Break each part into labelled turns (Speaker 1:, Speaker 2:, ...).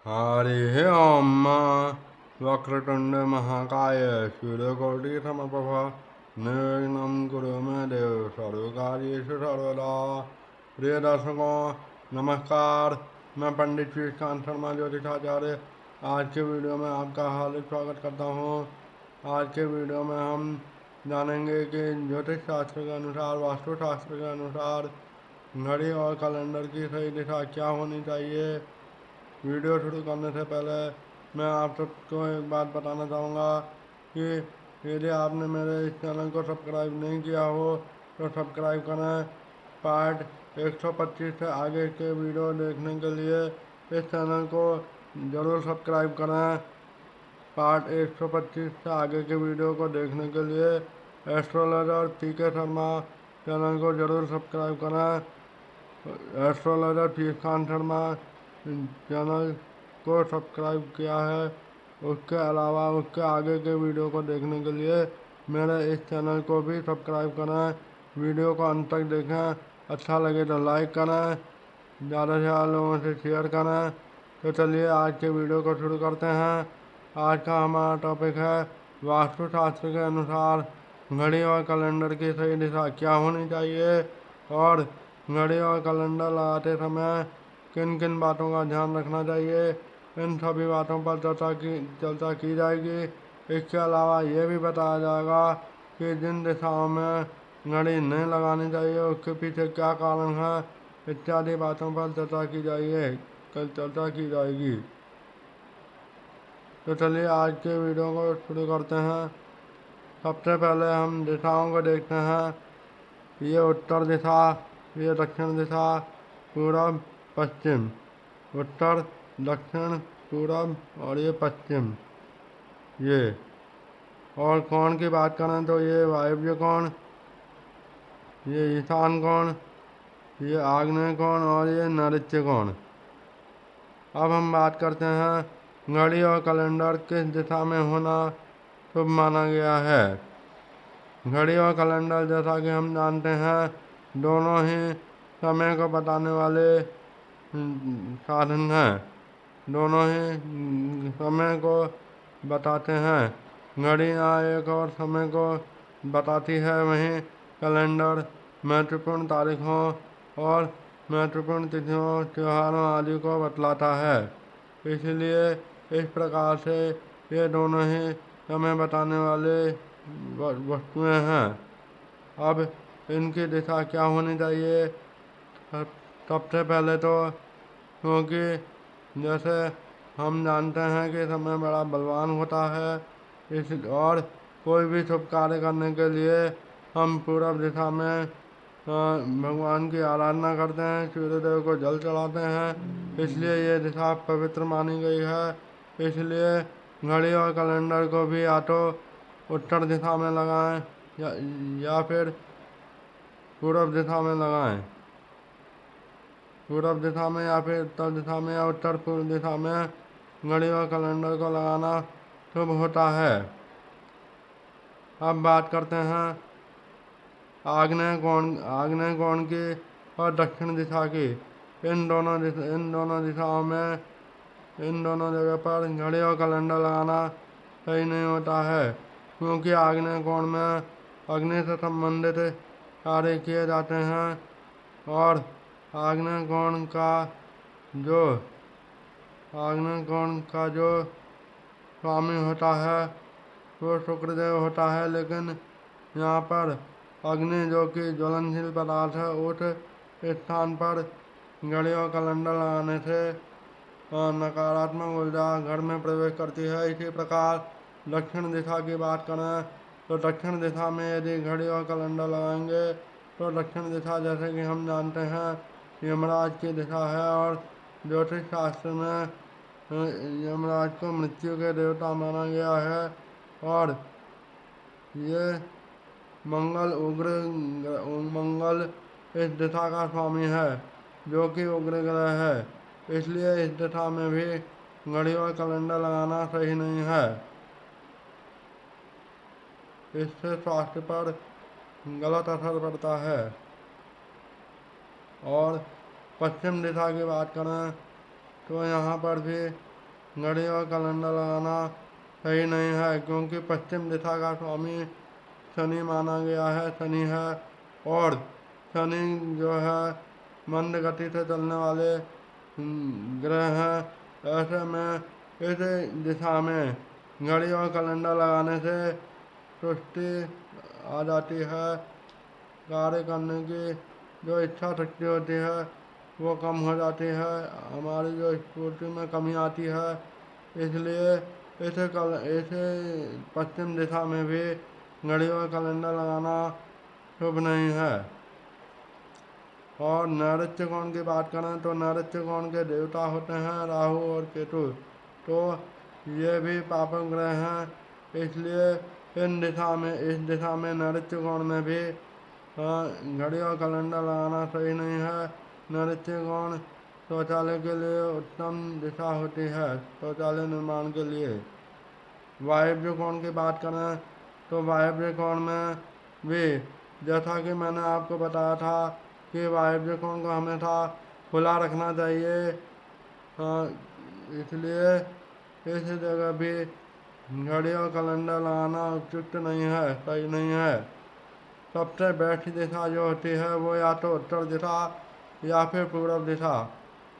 Speaker 1: हरिः ओम् वक्रतुण्ड महाकाय सूर्यकोटि समप्रभ निर्विघ्नं कुरु मे देव सर्वकार्येषु सर्वदा। प्रिय दर्शकों नमस्कार, मैं पंडित श्रीकांत शर्मा ज्योतिषाचार्य आज के वीडियो में आपका हार्दिक स्वागत करता हूँ। आज के वीडियो में हम जानेंगे कि ज्योतिष शास्त्र के अनुसार, वास्तु शास्त्र के अनुसार घड़ी और कैलेंडर की सही दिशा क्या होनी चाहिए। वीडियो शुरू करने से पहले मैं आप सबको एक बात बताना चाहूँगा कि यदि आपने मेरे इस चैनल को सब्सक्राइब नहीं किया हो तो सब्सक्राइब करें। पार्ट 125 से आगे के वीडियो देखने के लिए इस चैनल को ज़रूर सब्सक्राइब करें। पार्ट 125 से आगे के वीडियो को देखने के लिए एस्ट्रोलॉजर पीके शर्मा चैनल को ज़रूर सब्सक्राइब करें। एस्ट्रोलॉजर श्रीकांत शर्मा चैनल को सब्सक्राइब किया है। उसके अलावा उसके आगे के वीडियो को देखने के लिए मेरे इस चैनल को भी सब्सक्राइब करें। वीडियो को अंत तक देखें, अच्छा लगे तो लाइक करें, ज़्यादा से ज़्यादा लोगों से शेयर करें। तो चलिए आज के वीडियो को शुरू करते हैं। आज का हमारा टॉपिक है वास्तु शास्त्र के अनुसार घड़ी और कैलेंडर की सही दिशा क्या होनी चाहिए और घड़ी और कैलेंडर लगाते समय किन किन बातों का ध्यान रखना चाहिए। इन सभी बातों पर चर्चा की जाएगी। इसके अलावा ये भी बताया जाएगा कि जिन दिशाओं में घड़ी नहीं लगानी चाहिए उसके पीछे क्या कारण है, इत्यादि बातों पर चर्चा की जाएगी। तो चलिए आज के वीडियो को शुरू करते हैं। सबसे पहले हम दिशाओं को देखते हैं। ये उत्तर दिशा, ये दक्षिण दिशा, पूरब पश्चिम, उत्तर दक्षिण पूरब और ये पश्चिम। ये और कोण की बात करें तो ये वायव्य कोण, ये ईशान कोण, ये आग्नेय कोण और ये नैऋत्य कोण। अब हम बात करते हैं घड़ी और कैलेंडर किस दिशा में होना शुभ माना गया है। घड़ी और कैलेंडर जैसा कि हम जानते हैं दोनों ही समय को बताने वाले साधन हैं, दोनों ही समय को बताते हैं। घड़ी एक और समय को बताती है, वहीं कैलेंडर महत्वपूर्ण तारीखों और महत्वपूर्ण तिथियों, त्योहारों आदि को बतलाता है। इसलिए इस प्रकार से ये दोनों ही समय बताने वाले वस्तुएं हैं। अब इनकी दिशा क्या होनी चाहिए। सबसे पहले तो क्योंकि जैसे हम जानते हैं कि समय बड़ा बलवान होता है, इस और कोई भी शुभ कार्य करने के लिए हम पूरब दिशा में भगवान की आराधना करते हैं, सूर्यदेव को जल चढ़ाते हैं, इसलिए ये दिशा पवित्र मानी गई है। इसलिए घड़ी और कैलेंडर को भी या तो उत्तर दिशा में लगाएं या फिर पूरब दिशा में लगाएं। पूरब दिशा में या फिर उत्तर दिशा में या उत्तर पूर्व दिशा में घड़ी और कैलेंडर को लगाना शुभ होता है। अब बात करते हैं आग्नेय कोण की और दक्षिण दिशा की। इन दोनों दिशाओं में, इन दोनों जगह पर घड़ी और कैलेंडर लगाना सही नहीं होता है, क्योंकि आग्नेय कोण में अग्नि से संबंधित कार्य किए जाते हैं और आग्नेय कोण का जो स्वामी होता है वो शुक्रदेव होता है। लेकिन यहाँ पर अग्नि जो कि ज्वलनशील पदार्थ है, उस स्थान पर घड़ी और कैलेंडर लगाने से नकारात्मक ऊर्जा घर में प्रवेश करती है। इसी प्रकार दक्षिण दिशा की बात करें तो दक्षिण दिशा में यदि घड़ी और कैलेंडर लगाएंगे तो दक्षिण दिशा जैसे कि हम जानते हैं यमराज की दिशा है और ज्योतिष शास्त्र में यमराज को मृत्यु के देवता माना गया है और ये मंगल इस दिशा का स्वामी है जो कि उग्र ग्रह है। इसलिए इस दिशा में भी घड़ी और कैलेंडर लगाना सही नहीं है। इससे स्वास्थ्य पर गलत असर पड़ता है। और पश्चिम दिशा की बात करें तो यहाँ पर भी घड़ी और कैलेंडर लगाना सही नहीं है, क्योंकि पश्चिम दिशा का स्वामी शनि माना गया है। शनि है और शनि जो है मंद गति से चलने वाले ग्रह हैं। ऐसे में इस दिशा में घड़ी और कैलेंडर लगाने से सुस्ती आ जाती है। कार्य करने की जो इच्छा शक्ति होती है वो कम हो जाती है, हमारी जो स्फूर्ति में कमी आती है। इसलिए इसे पश्चिम दिशा में भी घड़ी और कैलेंडर लगाना शुभ नहीं है। और नैऋत्य कोण की बात करें तो नैऋत्य कोण के देवता होते हैं राहु और केतु, तो ये भी पापक ग्रह हैं। इसलिए इस दिशा में नैऋत्य कोण में भी घड़ी और कैलेंडर लगाना सही नहीं है। नैऋत्य कोण शौचालय के लिए उत्तम दिशा होती है, शौचालय निर्माण के लिए। वायव्य कोण की बात करें तो वायव्य कोण में भी, जैसा कि मैंने आपको बताया था कि वायव्य कोण को हमेशा खुला रखना चाहिए, इसलिए इस जगह भी घड़ी और कैलेंडर लगाना उपयुक्त नहीं है, सही नहीं है। सबसे बेस्ट दिशा जो होती है वो या तो उत्तर दिशा या फिर पूर्व दिशा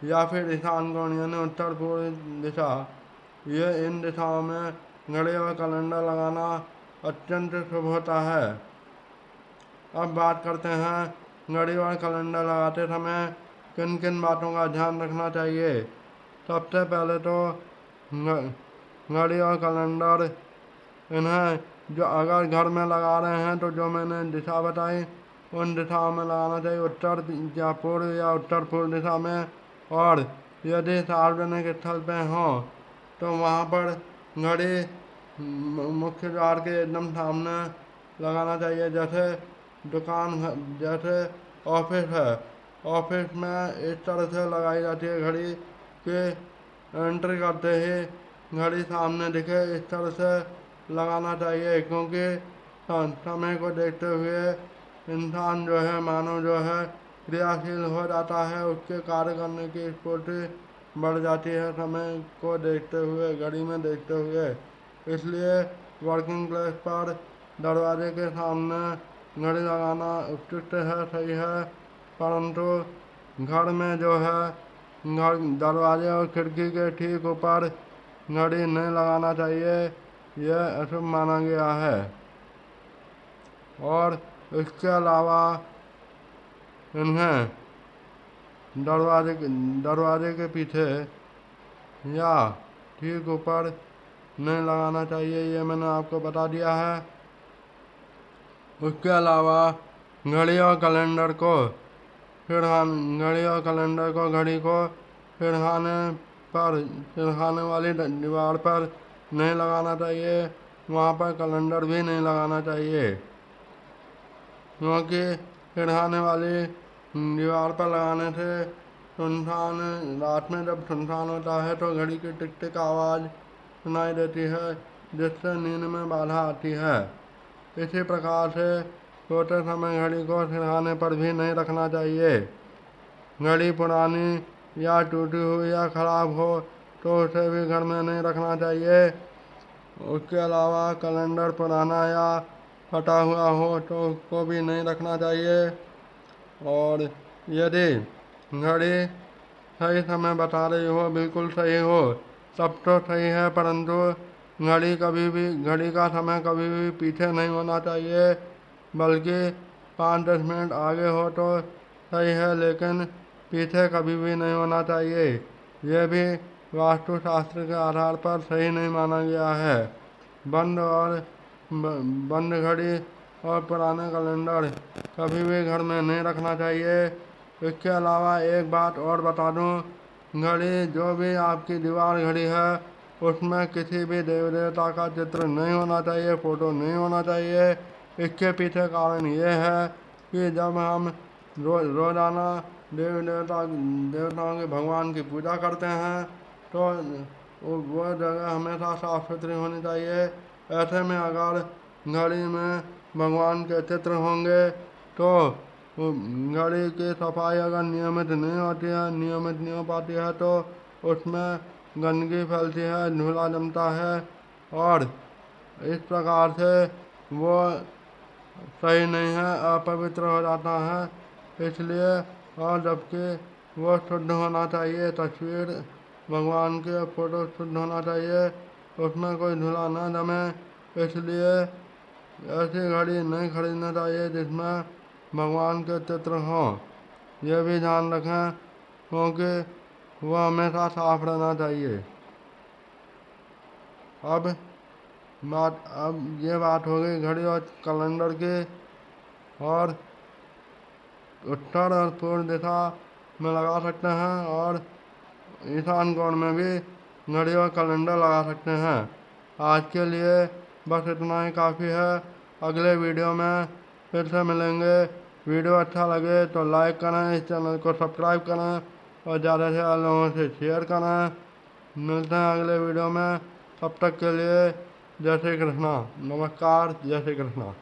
Speaker 1: या फिर ईशान कोण यानी उत्तर पूर्व दिशा। ये इन दिशाओं में घड़ी और कैलेंडर लगाना अत्यंत शुभ होता है। अब बात करते हैं घड़ी और कैलेंडर लगाते समय किन किन बातों का ध्यान रखना चाहिए। सबसे पहले तो घड़ी और कैलेंडर इन्हें जो अगर घर में लगा रहे हैं तो जो मैंने दिशा बताई उन दिशाओं में लगाना चाहिए, उत्तर या पूर्व या उत्तर पूर्व दिशा में। और यदि सार्वजनिक स्थल पे हों तो वहाँ पर घड़ी मुख्य द्वार के एकदम सामने लगाना चाहिए। जैसे दुकान जैसे ऑफिस है, ऑफिस में इस तरह से लगाई जाती है घड़ी कि एंट्री करते ही घड़ी सामने दिखे, इस तरह से लगाना चाहिए। क्योंकि समय को देखते हुए इंसान जो है, मानव जो है क्रियाशील हो जाता है, उसके कार्य करने की स्फूर्ति बढ़ जाती है समय को देखते हुए, घड़ी में देखते हुए। इसलिए वर्किंग प्लेस पर दरवाजे के सामने घड़ी लगाना उपयुक्त है, सही है। परंतु घर में जो है घर दरवाजे और खिड़की के ठीक ऊपर घड़ी नहीं लगाना चाहिए, यह अशुभ माना गया है। और इसके अलावा इन्हें दरवाजे के पीछे या ठीक ऊपर नहीं लगाना चाहिए, ये मैंने आपको बता दिया है। उसके अलावा घड़ी और कैलेंडर को घड़ी को सिरहाने वाली दीवार पर नहीं लगाना चाहिए, वहाँ पर कैलेंडर भी नहीं लगाना चाहिए। क्योंकि सिरहाने वाली दीवार पर लगाने से सुनसान, रात में जब सुनसान होता है तो घड़ी की टिक टिक आवाज़ सुनाई देती है, जिससे नींद में बाधा आती है। इसी प्रकार से सोते समय घड़ी को सिरहाने पर भी नहीं रखना चाहिए। घड़ी पुरानी या टूटी हुई या ख़राब हो तो उसे भी घर में नहीं रखना चाहिए। उसके अलावा कैलेंडर पुराना या फटा हुआ हो तो उसको भी नहीं रखना चाहिए। और यदि घड़ी सही समय बता रही हो, बिल्कुल सही हो, तब तो सही है, परंतु घड़ी का समय कभी भी पीछे नहीं होना चाहिए, बल्कि 5-10 मिनट आगे हो तो सही है, लेकिन पीछे कभी भी नहीं होना चाहिए। यह भी वास्तुशास्त्र के आधार पर सही नहीं माना गया है। बंद घड़ी और पुराने कैलेंडर कभी भी घर में नहीं रखना चाहिए। इसके अलावा एक बात और बता दूं, घड़ी जो भी आपकी दीवार घड़ी है उसमें किसी भी देवी देवता का चित्र नहीं होना चाहिए, फोटो नहीं होना चाहिए। इसके पीछे कारण ये है कि जब हम रोजाना देवताओं के भगवान की पूजा करते हैं तो वो जगह हमेशा साफ सुथरी होनी चाहिए। ऐसे में अगर घड़ी में भगवान के चित्र होंगे तो घड़ी की सफाई अगर नियमित नहीं होती है, नियमित नहीं हो पाती है तो उसमें गंदगी फैलती है, धूला जमता है और इस प्रकार से वो सही नहीं है, अपवित्र हो जाता है। इसलिए और जबकि वो शुद्ध होना चाहिए, तस्वीर भगवान के फोटो शुद्ध होना चाहिए, उसमें कोई धूला न जमे। इसलिए ऐसी घड़ी नहीं खरीदना चाहिए जिसमें भगवान के चित्र हों। ये भी ध्यान रखें क्योंकि वह हमेशा साफ रहना चाहिए। अब ये बात हो गई घड़ी और कैलेंडर की। और उत्तर और पूर्व दिशा में लगा सकते हैं और ईशान कोण में भी घड़ी और कैलेंडर लगा सकते हैं। आज के लिए बस इतना ही काफ़ी है। अगले वीडियो में फिर से मिलेंगे। वीडियो अच्छा लगे तो लाइक करें, इस चैनल को सब्सक्राइब करें और ज़्यादा से ज़्यादा लोगों से शेयर करें। मिलते हैं अगले वीडियो में, तब तक के लिए जय श्री कृष्णा। नमस्कार, जय श्री कृष्णा।